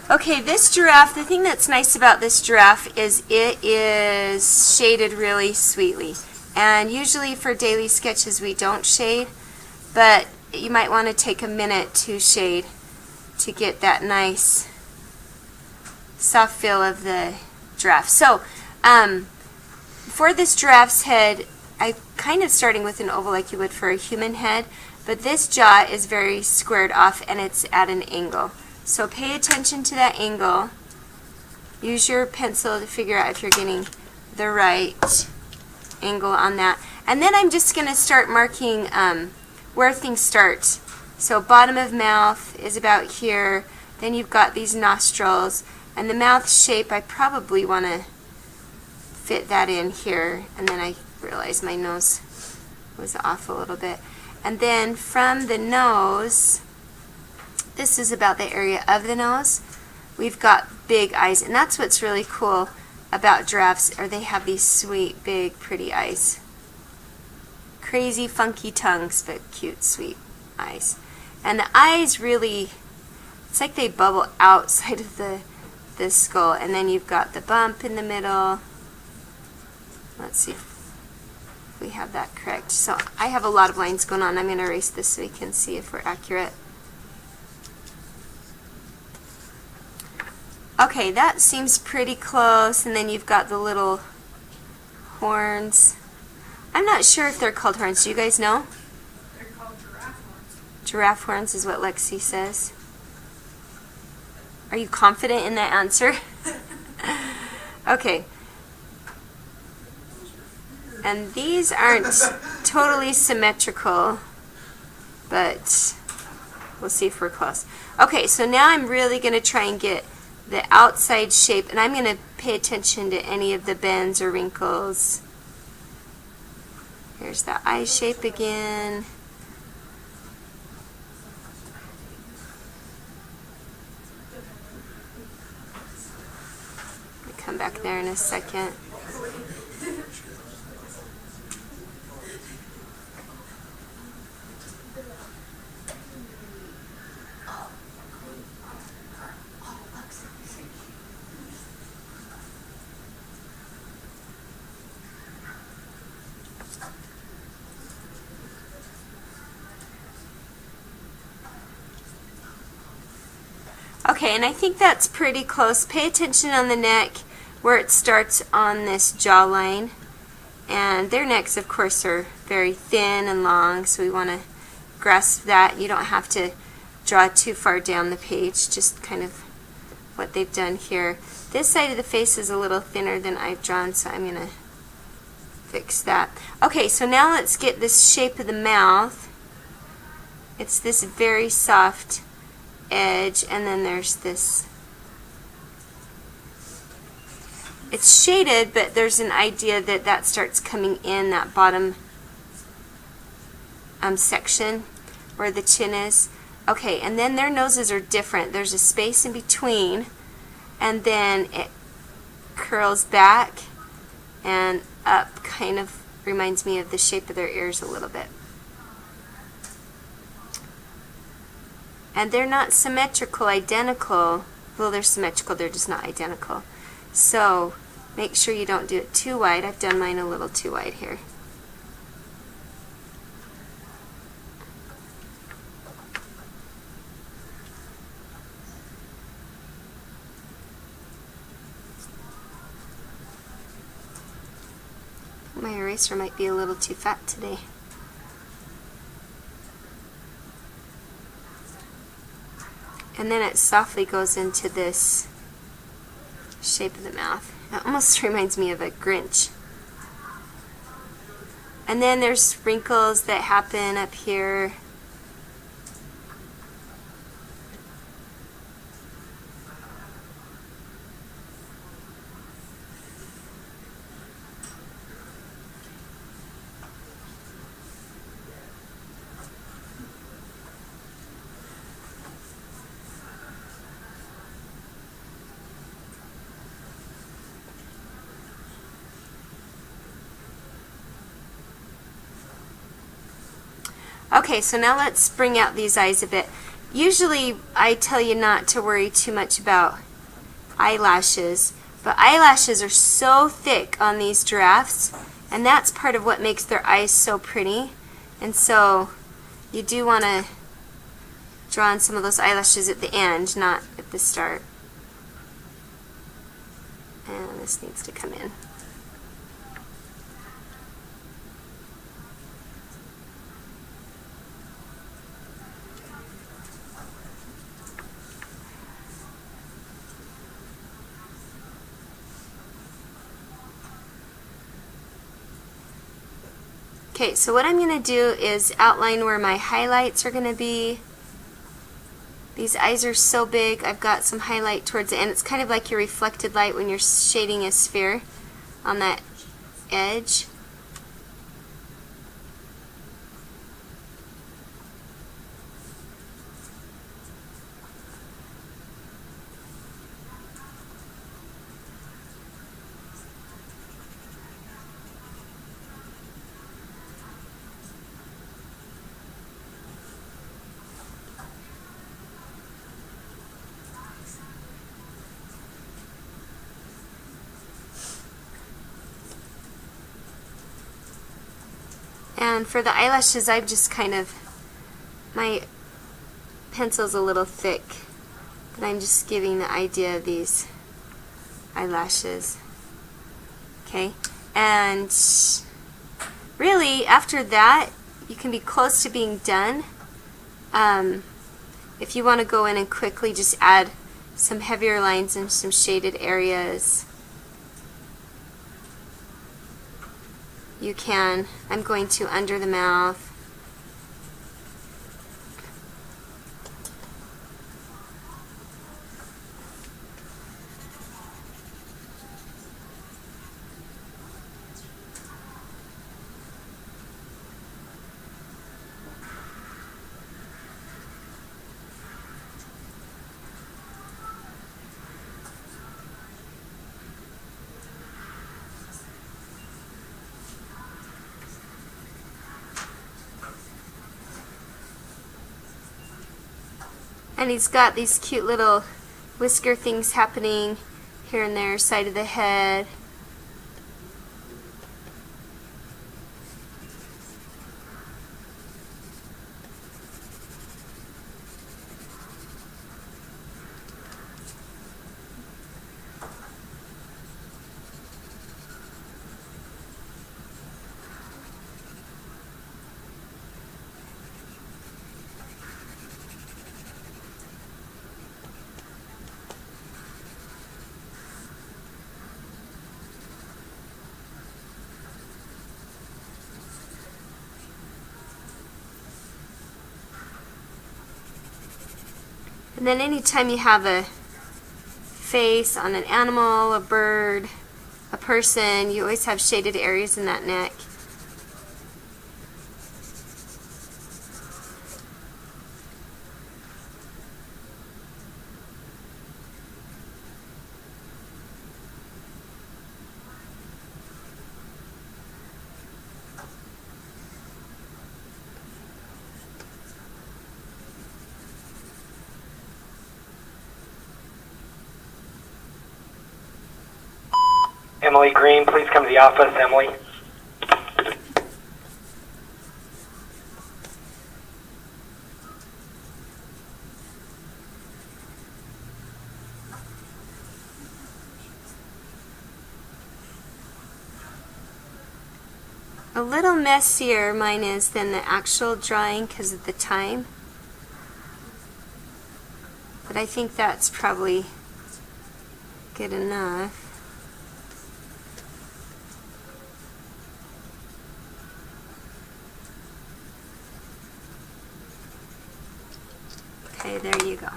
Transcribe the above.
Okay, this giraffe, the thing that's nice about this giraffe is it is shaded really sweetly. And usually for daily sketches we don't shade, but you might want to take a minute to shade to get that nice soft feel of the giraffe. So, for this giraffe's head, I'm kind of starting with an oval like you would for a human head, but this jaw is very squared off and it's at an angle. So pay attention to that angle. Use your pencil to figure out if you're getting the right angle on that. And then I'm just going to start marking where things start. So bottom of mouth is about here. Then you've got these nostrils. And the mouth shape, I probably want to fit that in here. And then I realized my nose was off a little bit. And then from the nose, this is about the area of the nose. We've got big eyes, and that's what's really cool about giraffes, or they have these sweet, big, pretty eyes. Crazy, funky tongues, but cute, sweet eyes. And the eyes really, it's like they bubble outside of the skull. And then you've got the bump in the middle. Let's see if we have that correct. So I have a lot of lines going on. I'm going to erase this so we can see if we're accurate. Okay, that seems pretty close, and then you've got the little horns. I'm not sure if they're called horns. Do you guys know? They're called giraffe horns. Giraffe horns is what Lexi says. Are you confident in that answer? Okay. And these aren't totally symmetrical, but we'll see if we're close. Okay, so now I'm really going to try and get the outside shape, and I'm going to pay attention to any of the bends or wrinkles. Here's the eye shape again. I'll come back there in a second. Okay, and I think that's pretty close. Pay attention on the neck where it starts on this jawline. And their necks, of course, are very thin and long, so we want to grasp that. You don't have to draw too far down the page, just kind of what they've done here. This side of the face is a little thinner than I've drawn, so I'm going to fix that. Okay, so now let's get this shape of the mouth. It's this very soft edge, and then there's this, it's shaded, but there's an idea that that starts coming in that bottom section where the chin is. Okay, and then their noses are different. There's a space in between, and then it curls back and up, kind of reminds me of the shape of their ears a little bit. And they're not symmetrical, identical. Well, they're symmetrical, they're just not identical. So make sure you don't do it too wide. I've done mine a little too wide here. My eraser might be a little too fat today. And then it softly goes into this shape of the mouth. It almost reminds me of a Grinch. And then there's wrinkles that happen up here. Okay, so now let's bring out these eyes a bit. usually I tell you not to worry too much about eyelashes, but eyelashes are so thick on these giraffes, and that's part of what makes their eyes so pretty. And so you do want to draw on some of those eyelashes at the end, not at the start. And this needs to come in. Okay, so what I'm going to do is outline where my highlights are going to be. These eyes are so big, I've got some highlight towards the end. It's kind of like your reflected light when you're shading a sphere on that edge. And for the eyelashes, I've just kind of, my pencil's a little thick, but I'm just giving the idea of these eyelashes. Okay, and really after that, you can be close to being done. If you want to go in and quickly just add some heavier lines and some shaded areas, you can. I'm going to under the mouth. And he's got these cute little whisker things happening here and there, side of the head. And then anytime you have a face on an animal, a bird, a person, you always have shaded areas in that neck. Emily Green, please come to the office. Emily. A little messier mine is than the actual drawing because of the time. But I think that's probably good enough. Okay, there you go.